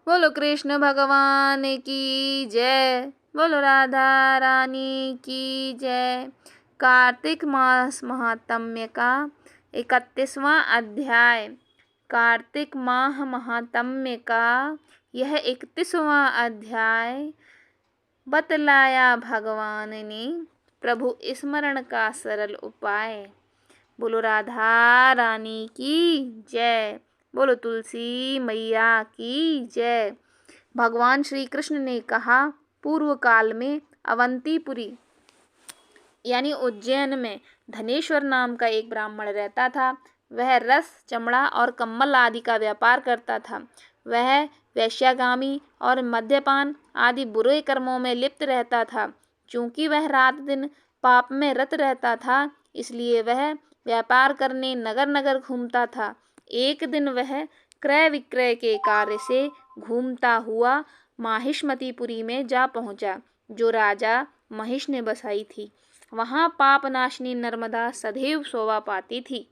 बोलो कृष्ण भगवान की जय। बोलो राधा रानी की जय। कार्तिक मास महात्म्य का 31वां अध्याय। कार्तिक माह महात्म्य का यह 31वां अध्याय बतलाया भगवान ने प्रभु स्मरण का सरल उपाय। बोलो राधा रानी की जय। बोलो तुलसी मैया की जय। भगवान श्री कृष्ण ने कहा, पूर्व काल में अवंतीपुरी यानी उज्जैन में धनेश्वर नाम का एक ब्राह्मण रहता था। वह रस, चमड़ा और कम्बल आदि का व्यापार करता था। वह वेश्यागामी और मद्यपान आदि बुरे कर्मों में लिप्त रहता था। चूंकि वह रात दिन पाप में रत रहता था, इसलिए वह व्यापार करने नगर नगर घूमता था। एक दिन वह क्रय विक्रय के कार्य से घूमता हुआ माहिष्मतीपुरी में जा पहुंचा, जो राजा महिष ने बसाई थी। वहां पाप नाशनी नर्मदा सदैव शोभा पाती थी।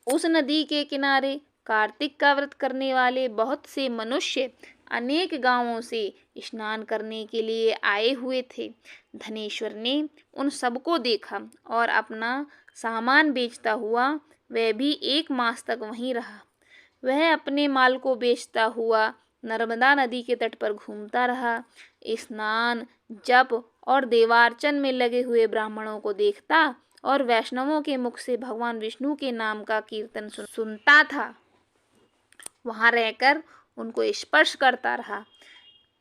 उस नदी के किनारे कार्तिक का व्रत करने वाले बहुत से मनुष्य अनेक गांवों से स्नान करने के लिए आए हुए थे। धनेश्वर ने उन सबको देखा और अपना सामान बेचता हुआ वह भी 1 मास तक वहीं रहा। वह अपने माल को बेचता हुआ नर्मदा नदी के तट पर घूमता रहा। स्नान, जप और देवार्चन में लगे हुए ब्राह्मणों को देखता और वैष्णवों के मुख से भगवान विष्णु के नाम का कीर्तन सुनता था। वहां रहकर उनको स्पर्श करता रहा,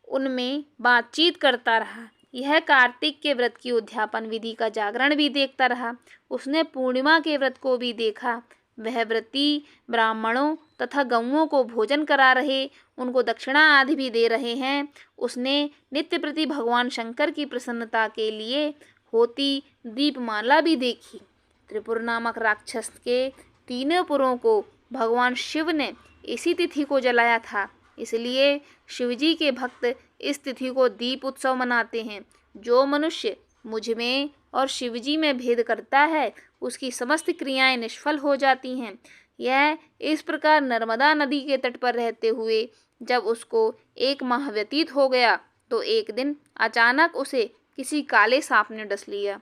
उनमें बातचीत करता रहा। यह कार्तिक के व्रत की उद्यापन विधि का जागरण भी देखता रहा। उसने पूर्णिमा के व्रत को भी देखा। वह व्रती ब्राह्मणों तथा गौओं को भोजन करा रहे, उनको दक्षिणा आदि भी दे रहे हैं। उसने नित्य प्रति भगवान शंकर की प्रसन्नता के लिए होती दीपमाला भी देखी। त्रिपुर नामक राक्षस के तीनों पुरों को भगवान शिव ने इसी तिथि को जलाया था, इसलिए शिवजी के भक्त इस तिथि को दीप उत्सव मनाते हैं। जो मनुष्य मुझ में और शिवजी में भेद करता है, उसकी समस्त क्रियाएं निष्फल हो जाती हैं। यह इस प्रकार नर्मदा नदी के तट पर रहते हुए जब उसको 1 माह व्यतीत हो गया, तो एक दिन अचानक उसे किसी काले सांप ने डस लिया।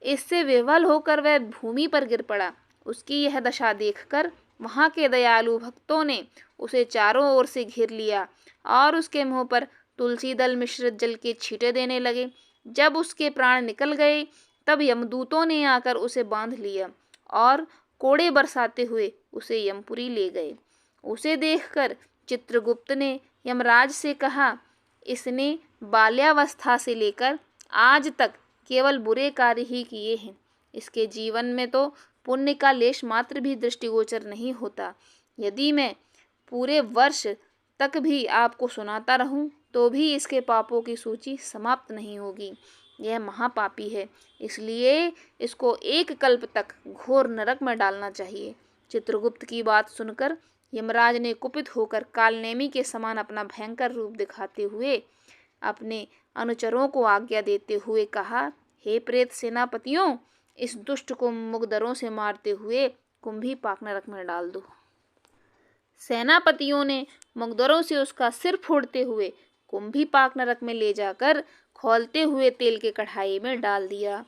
इससे विह्वल होकर वह भूमि पर गिर पड़ा। उसकी यह दशा देखकर वहां के दयालु भक्तों ने उसे चारों ओर से घेर लिया और उसके मुंह पर तुलसी दल मिश्रित जल के छींटे देने लगे। जब उसके प्राण निकल गए, तब यमदूतों ने आकर उसे बांध लिया और कोड़े बरसाते हुए उसे यमपुरी ले गए। उसे देखकर चित्रगुप्त ने यमराज से कहा, इसने बाल्यावस्था से लेकर आज तक केवल बुरे कार्य ही किए हैं। इसके जीवन में तो पुण्य का लेश मात्र भी दृष्टिगोचर नहीं होता। यदि मैं पूरे वर्ष तक भी आपको सुनाता रहूं, तो भी इसके पापों की सूची समाप्त नहीं होगी। यह महापापी है, इसलिए इसको 1 कल्प तक घोर नरक में डालना चाहिए। चित्रगुप्त की बात सुनकर यमराज ने कुपित होकर कालनेमी के समान अपना भयंकर रूप दिखाते हुए अपने अनुचरों को आज्ञा देते हुए कहा, हे प्रेत सेनापतियों, इस दुष्ट को मुगदरों से मारते हुए कुंभीपाक नरक में डाल दो। सेनापतियों ने मुगदरों से उसका सिर फोड़ते हुए कुंभीपाक नरक में ले जाकर खौलते हुए तेल के कढ़ाई में डाल दिया।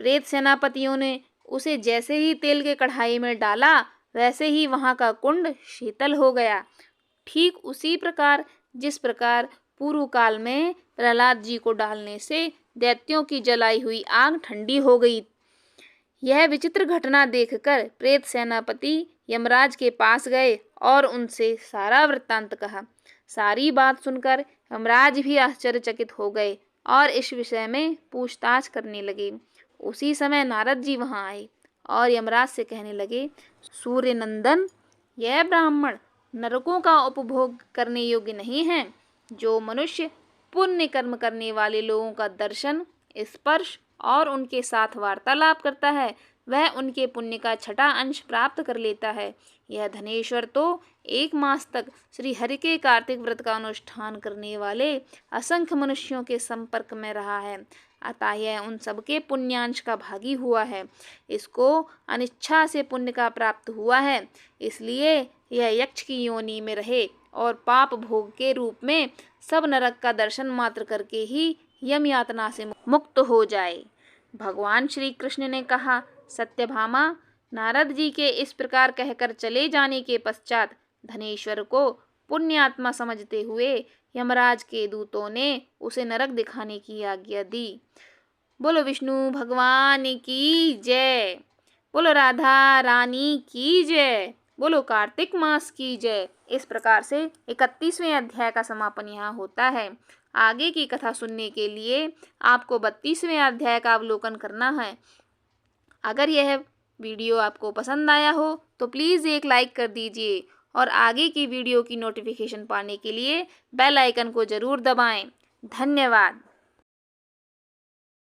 प्रेत सेनापतियों ने उसे जैसे ही तेल के कढ़ाई में डाला, वैसे ही वहां का कुंड शीतल हो गया। ठीक उसी प्रकार जिस प्रकार पूर्व काल में प्रहलाद जी को डालने से दैत्यों की जलाई हुई आग ठंडी हो गई। यह विचित्र घटना देखकर प्रेत सेनापति यमराज के पास गए और उनसे सारा वृत्तांत कहा। सारी बात सुनकर यमराज भी आश्चर्यचकित हो गए और इस विषय में पूछताछ करने लगे। उसी समय नारद जी वहां आए और यमराज से कहने लगे, सूर्य नंदन, यह ब्राह्मण नरकों का उपभोग करने योग्य नहीं है। जो मनुष्य पुण्य कर्म करने वाले लोगों का दर्शन, स्पर्श और उनके साथ वार्तालाप करता है, वह उनके पुण्य का 6वां अंश प्राप्त कर लेता है। यह धनेश्वर तो 1 मास तक श्री हरि के कार्तिक व्रत का अनुष्ठान करने वाले असंख्य मनुष्यों के संपर्क में रहा है, अतः यह उन सबके पुण्यांश का भागी हुआ है। इसको अनिच्छा से पुण्य का प्राप्त हुआ है, इसलिए यह यक्ष की योनि में रहे और पाप भोग के रूप में सब नरक का दर्शन मात्र करके ही यम यातना से मुक्त हो जाए। भगवान श्री कृष्ण ने कहा, सत्यभामा, नारद जी के इस प्रकार कहकर चले जाने के पश्चात धनेश्वर को पुण्यात्मा समझते हुए यमराज के दूतों ने उसे नरक दिखाने की आज्ञा दी। बोलो विष्णु भगवान की जय। बोलो राधा रानी की जय। बोलो कार्तिक मास की जय। इस प्रकार से 31वें अध्याय का समापन यहाँ होता है। आगे की कथा सुनने के लिए आपको 32वें अध्याय का अवलोकन करना है। अगर यह वीडियो आपको पसंद आया हो तो प्लीज़ एक लाइक कर दीजिए और आगे की वीडियो की नोटिफिकेशन पाने के लिए बेल आइकन को ज़रूर दबाएं। धन्यवाद।